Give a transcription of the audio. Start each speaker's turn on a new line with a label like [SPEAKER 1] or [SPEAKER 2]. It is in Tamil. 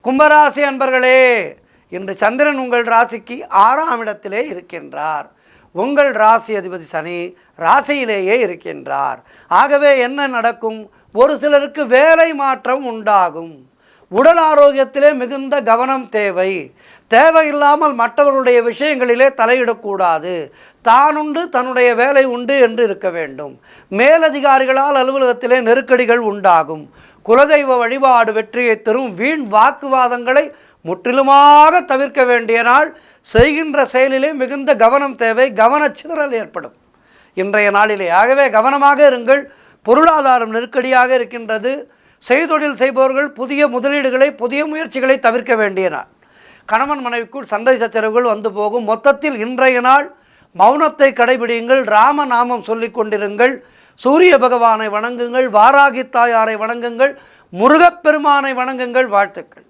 [SPEAKER 1] கும்பராசி அன்பர்களே, இன்று சந்திரன் உங்கள் ராசிக்கு 6ஆம் இடத்திலே இருக்கின்றார். உங்கள் ராசி அதிபதி சனி ராசியிலேயே இருக்கின்றார். ஆகவே என்ன நடக்கும்? ஒரு சிலருக்கு வேலை மாற்றம் உண்டாகும். உடல் ஆரோக்கியத்திலே மிகுந்த கவனம் தேவை. தேவையில்லாமல் மற்றவர்களுடைய விஷயங்களிலே தலையிடக்கூடாது. தானுண்டு தன்னுடைய வேலை உண்டு என்று இருக்க வேண்டும். மேலதிகாரிகளால் அலுவலகத்திலே நெருக்கடிகள் உண்டாகும். குலதெய்வ வழிபாடு வெற்றியை தரும். வீண் வாக்குவாதங்களை முற்றிலுமாக தவிர்க்க வேண்டிய நாள். செய்கின்ற செயலிலே மிகுந்த கவனம் தேவை. கவனச்சிதறல் ஏற்படும் இன்றைய நாளிலே. ஆகவே கவனமாக இருங்கள். பொருளாதாரம் நெருக்கடியாக இருக்கின்றது. செய்தொழில் செய்பவர்கள் புதிய முதலீடுகளை, புதிய முயற்சிகளை தவிர்க்க வேண்டிய நாள். கணவன் மனைவிக்குள் சண்டை சச்சரவுகள் வந்து போகும். மொத்தத்தில் இன்றைய நாள் மௌனத்தை கடைபிடியுங்கள். ராமநாமம் சொல்லிக் கொண்டிருங்கள். சூரிய பகவானை வணங்குங்கள். வாராகி தாயாரை வணங்குங்கள். முருகப்பெருமானை வணங்குங்கள். வாழ்த்துக்கள்.